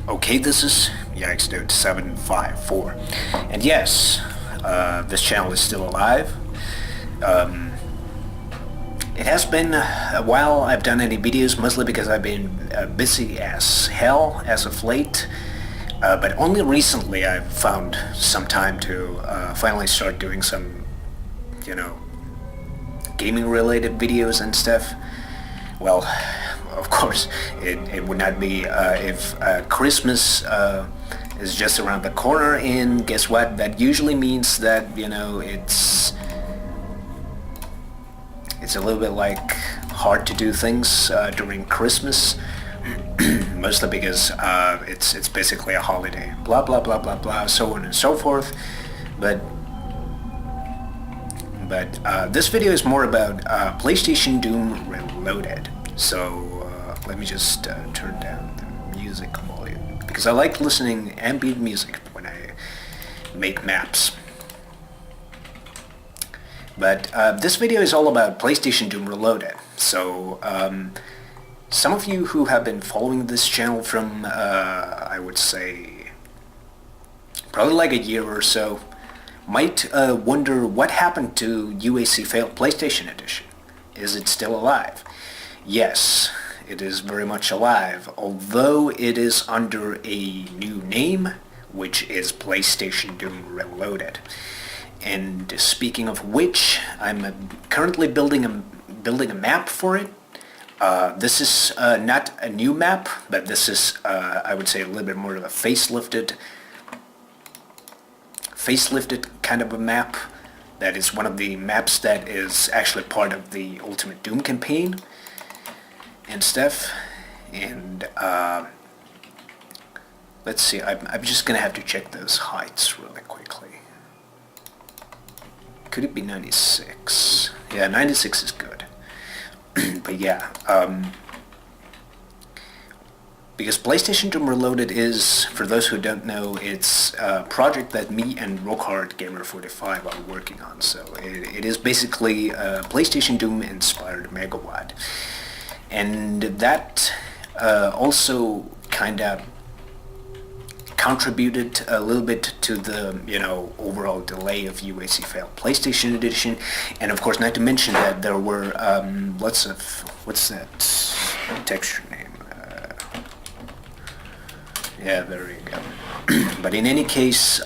Okay, this is YXDude754, and yes, this channel is still alive. Um, it has been a while I've done any videos, mostly because I've been busy as hell as of late, but only recently I've found some time to finally start doing some, gaming-related videos and stuff. Well, of course, it would not be if Christmas is just around the corner, and guess what? That usually means that, it's a little bit like hard to do things during Christmas, mostly because it's basically a holiday, blah blah blah blah blah, so on and so forth. But this video is more about PlayStation Doom Reloaded. So let me just turn down the music volume, because I like listening ambient music when I make maps. But this video is all about PlayStation Doom Reloaded. So some of you who have been following this channel from, I would say, probably like a year or so, might wonder what happened to UAC Failed PlayStation Edition. Is it still alive? Yes, it is very much alive, although it is under a new name, which is PlayStation Doom Reloaded. And speaking of which, I'm currently building a map for it. This is not a new map, but this is, I would say, a little bit more of a facelifted kind of a map. That is one of the maps that is actually part of the Ultimate Doom campaign and stuff. And let's see, I'm just gonna have to check those heights really quickly. Could it be 96? Yeah, 96 is good. But yeah, because PlayStation Doom Reloaded is, for those who don't know, it's a project that me and Rockhard Gamer45 are working on. So it is basically a PlayStation Doom inspired megawatt. And that also kind of contributed a little bit to the, overall delay of UAC Failed PlayStation Edition. And of course, not to mention that there were lots of, what's that texture name? Yeah, there you go. But in any case,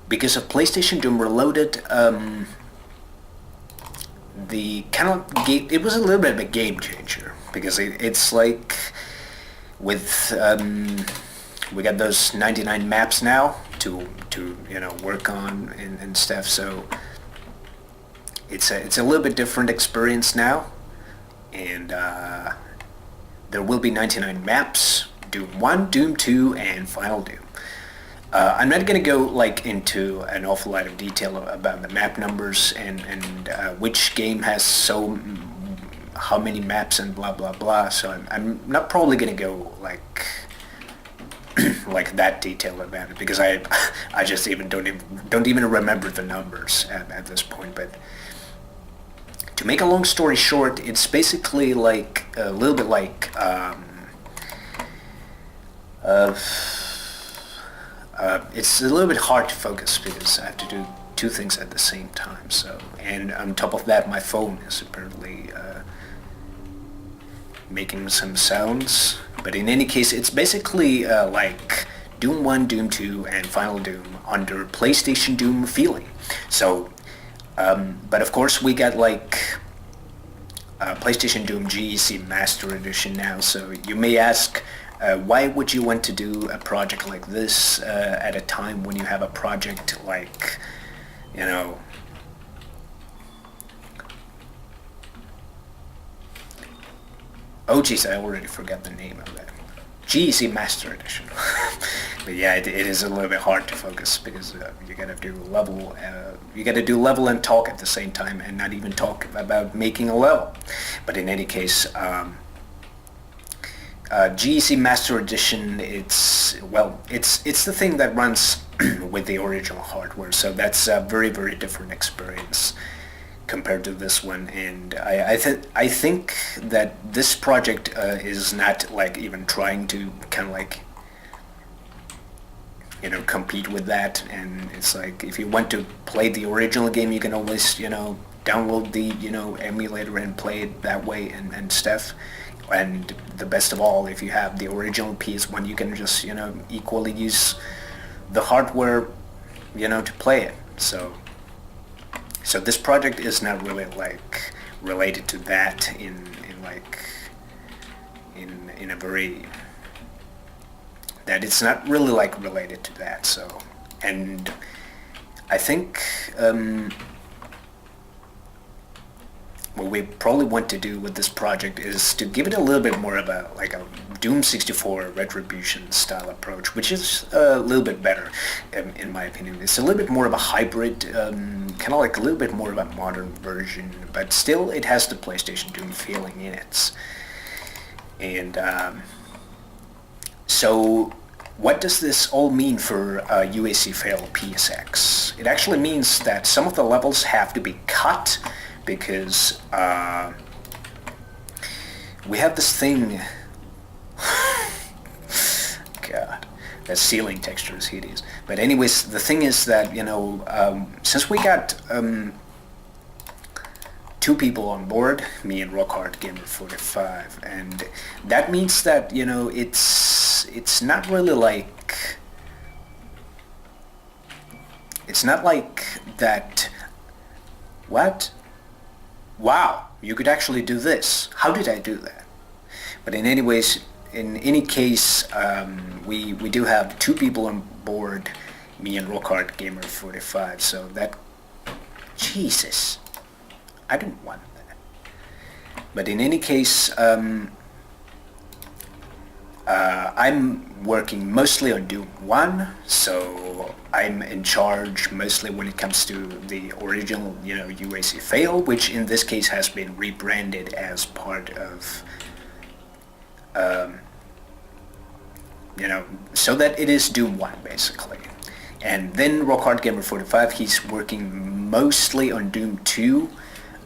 because of PlayStation Doom Reloaded, it was a little bit of a game changer, because it's like with we got those 99 maps now to work on and stuff. So it's a little bit different experience now, and there will be 99 maps, Doom 1, Doom 2, and Final Doom. I'm not going to go into an awful lot of detail about the map numbers and which game has how many maps and blah blah blah. So I'm not probably going to go like that detail about it, because I just don't even remember the numbers at this point. But to make a long story short, it's basically like a little bit like it's a little bit hard to focus, because I have to do two things at the same time. So, and on top of that, my phone is apparently making some sounds. But in any case, it's basically like Doom 1, Doom 2, and Final Doom under PlayStation Doom feeling. So, but of course we got PlayStation Doom GEC Master Edition now. So you may ask, why would you want to do a project like this at a time when you have a project like, oh geez, I already forgot the name of that. GEC Master Edition. But yeah, it is a little bit hard to focus, because you gotta do level and talk at the same time, and not even talk about making a level. But in any case, GEC Master Edition, it's the thing that runs with the original hardware, so that's a very, very different experience compared to this one, and I think that this project is not like even trying to kind of like, you know, compete with that. And it's like, if you want to play the original game, you can always, you know, download the, you know, emulator and play it that way and stuff. And the best of all, if you have the original PS1, you can just, you know, equally use the hardware, you know, to play it. So this project is not really like related to that in a very, that it's not really like related to that. So, and I think what we probably want to do with this project is to give it a little bit more of a like a Doom 64 Retribution style approach, which is a little bit better in my opinion. It's a little bit more of a hybrid, kind of like a little bit more of a modern version, but still it has the PlayStation Doom feeling in it. And so what does this all mean for UAC fail PSX? It actually means that some of the levels have to be cut because we have this thing. God, that ceiling texture is hideous. But anyways, the thing is that, you know, since we got two people on board, me and Rockhard Gamer 45, and that means that, you know, it's not really like, it's not like that. What? Wow, you could actually do this. How did I do that? But in any case, we do have two people on board, me and Rockhard Gamer 45. So that, Jesus, I didn't want that. But in any case, I'm working mostly on Doom 1, so I'm in charge mostly when it comes to the original, you know, UAC fail, which in this case has been rebranded as part of, you know, so that it is Doom 1 basically. And then Rockhard Gamer 45, he's working mostly on Doom 2,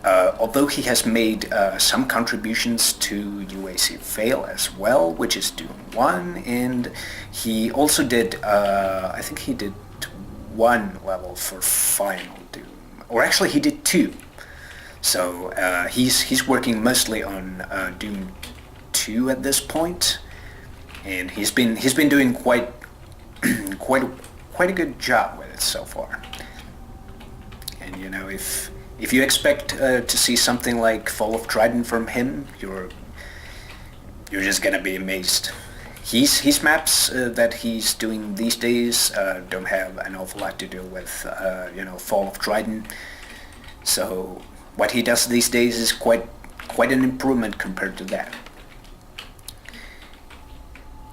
although he has made some contributions to UAC fail as well, which is Doom 1, and he also did, I think he did one level for Final Doom, or actually he did two. So he's working mostly on Doom 2 at this point, and he's been doing quite a good job with it so far. And you know, if you expect to see something like Fall of Trident from him, you're just gonna be amazed. His maps that he's doing these days don't have an awful lot to do with you know, Fall of Trident. So what he does these days is quite an improvement compared to that,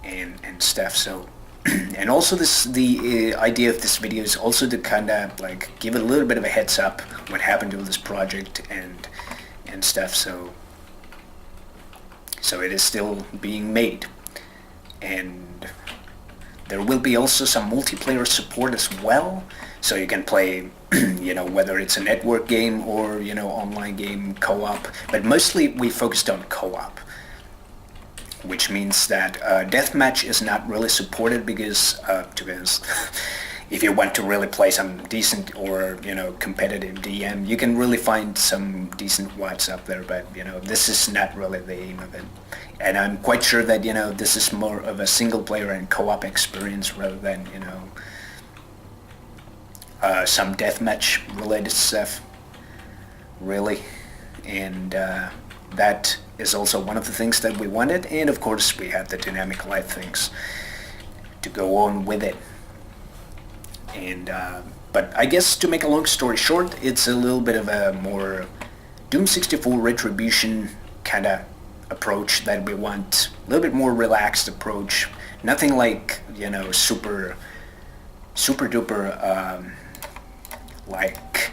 and stuff. So. And also the idea of this video is also to kind of like give a little bit of a heads up what happened to this project and stuff. So it is still being made, and there will be also some multiplayer support as well. So you can play, you know, whether it's a network game or, you know, online game co-op. But mostly we focused on co-op, which means that deathmatch is not really supported because, to be honest, if you want to really play some decent or, you know, competitive DM, you can really find some decent WODs up there, but, you know, this is not really the aim of it. And I'm quite sure that, you know, this is more of a single player and co-op experience rather than, you know, some deathmatch related stuff, really. And that is also one of the things that we wanted, and of course we had the dynamic light things to go on with it. And but I guess to make a long story short, it's a little bit of a more Doom 64 Retribution kind of approach that we want, a little bit more relaxed approach, nothing like, you know, super duper like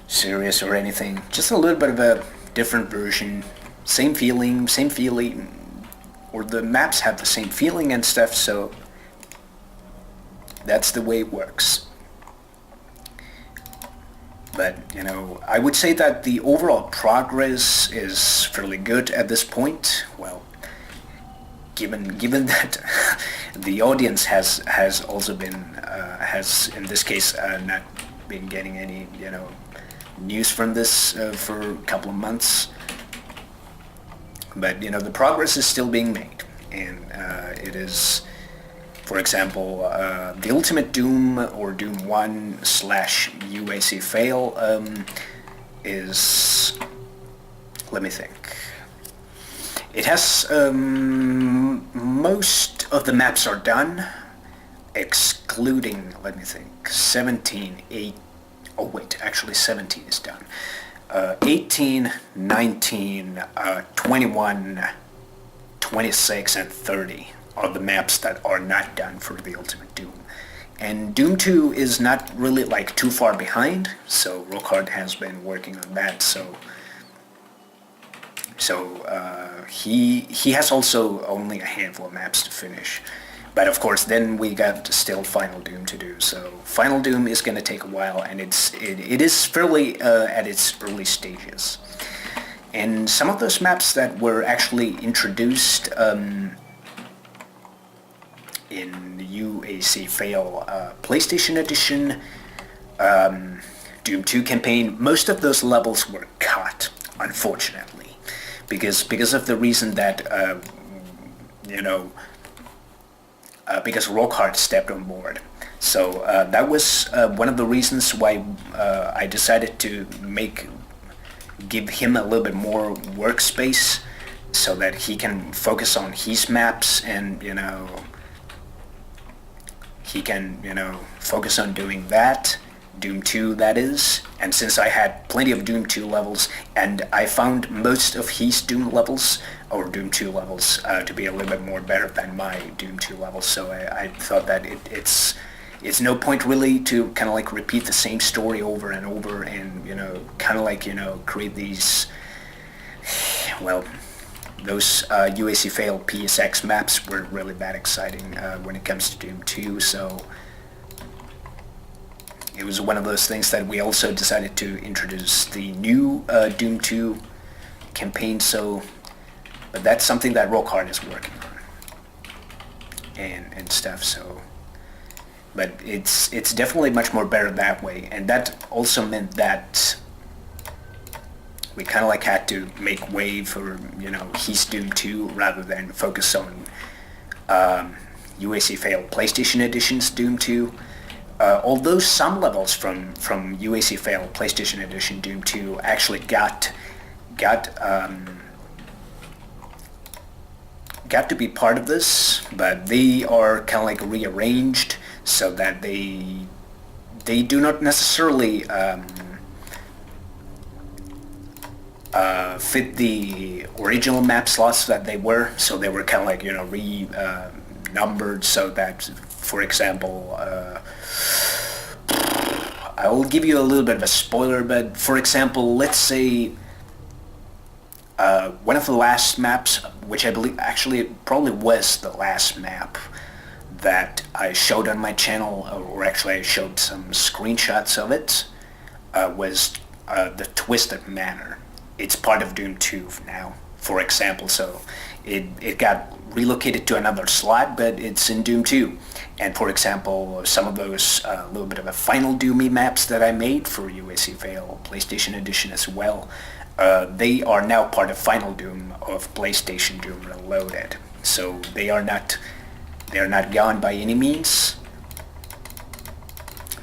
serious or anything, just a little bit of a different version. Same feeling, or the maps have the same feeling and stuff, so that's the way it works. But, I would say that the overall progress is fairly good at this point. Well, given that the audience has also been has in this case not been getting any news from this for a couple of months, but the progress is still being made, and it is, for example, the Ultimate Doom or Doom 1 / UAC fail is, let me think. It has, most of the maps are done, excluding, let me think, 17, 8, oh wait, actually 17 is done. 18, 19, 21, 26, and 30 are the maps that are not done for the Ultimate Doom. And Doom 2 is not really like too far behind, so Rockhard has been working on that, so he has also only a handful of maps to finish. But of course, then we got still Final Doom to do. So Final Doom is going to take a while, and it is fairly at its early stages. And some of those maps that were actually introduced in the UAC Fail PlayStation Edition, Doom 2 campaign, most of those levels were cut, unfortunately, because of the reason that because Rockhard stepped on board. So that was one of the reasons why I decided to give him a little bit more workspace so that he can focus on his maps, and he can focus on doing that. Doom 2, that is. And since I had plenty of Doom 2 levels, and I found most of his Doom levels, or Doom 2 levels, to be a little bit more better than my Doom 2 levels, so I thought that it's no point really to kind of like repeat the same story over and over, and kind of like create these, well, those UAC Fail PSX maps were really that exciting when it comes to Doom 2, so it was one of those things that we also decided to introduce the new Doom 2 campaign, but that's something that Rockhard is working on and stuff, so, but it's definitely much more better that way, and that also meant that we kind of like had to make way for his Doom 2 rather than focus on UAC Fail PlayStation Edition's Doom 2. Although some levels from UAC Fail PlayStation Edition Doom 2 actually got to be part of this, but they are kind of like rearranged so that they do not necessarily fit the original map slots that they were. So they were kind of like numbered so that, for example, I will give you a little bit of a spoiler, but for example, let's say one of the last maps, which I believe actually probably was the last map that I showed on my channel, or actually I showed some screenshots of it, was the Twisted Manor. It's part of Doom 2 now, for example, so it got relocated to another slot, but it's in Doom 2. And for example, some of those little bit of a Final Doomy maps that I made for UAC Fail PlayStation Edition as well, they are now part of Final Doom of PlayStation Doom Reloaded. So they are not gone by any means.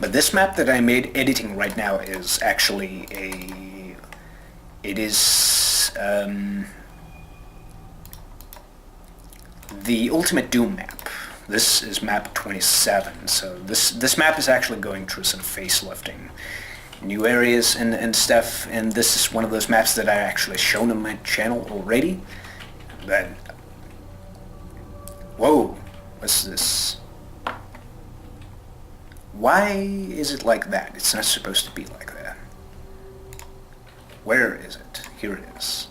But this map that I made editing right now is actually the Ultimate Doom map. This is map 27, so this map is actually going through some facelifting, new areas and stuff, and this is one of those maps that I actually shown on my channel already. But whoa, what's this? Why is it like that? It's not supposed to be like that. Where is it? Here it is.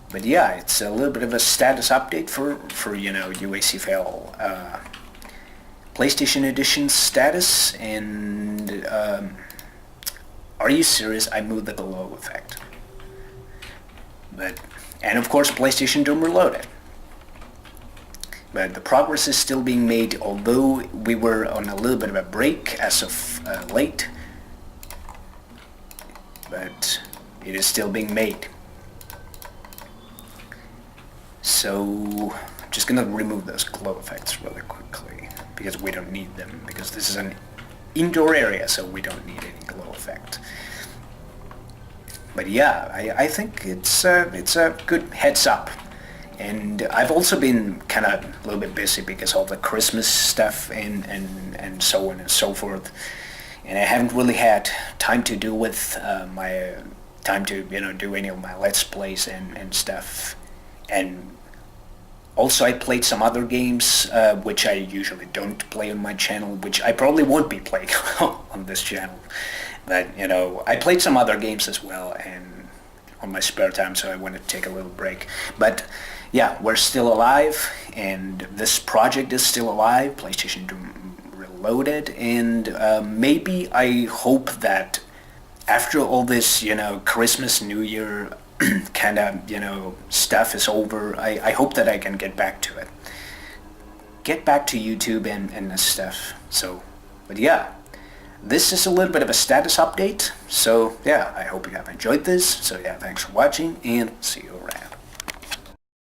But yeah, it's a little bit of a status update for UAC Fail PlayStation Edition status, and Are you serious? I moved the glow effect. But, and of course PlayStation Doom Reloaded. But the progress is still being made, although we were on a little bit of a break as of late. But it is still being made. So I'm just gonna remove those glow effects really quickly because we don't need them, because this is an indoor area, so we don't need any glow effect. But yeah, I think it's a good heads up. And I've also been kind of a little bit busy because of the Christmas stuff and so on and so forth. And I haven't really had time to do with my time to do any of my Let's Plays and stuff. And also I played some other games which I usually don't play on my channel, which I probably won't be playing on this channel. But I played some other games as well and on my spare time, so I wanted to take a little break. But yeah, we're still alive, and this project is still alive, PlayStation Doom Reloaded, and maybe I hope that after all this, Christmas, New Year kind of, stuff is over, I hope that I can get back to it. Get back to YouTube and stuff. So, but yeah, this is a little bit of a status update. So yeah, I hope you have enjoyed this. So yeah, thanks for watching, and see you around.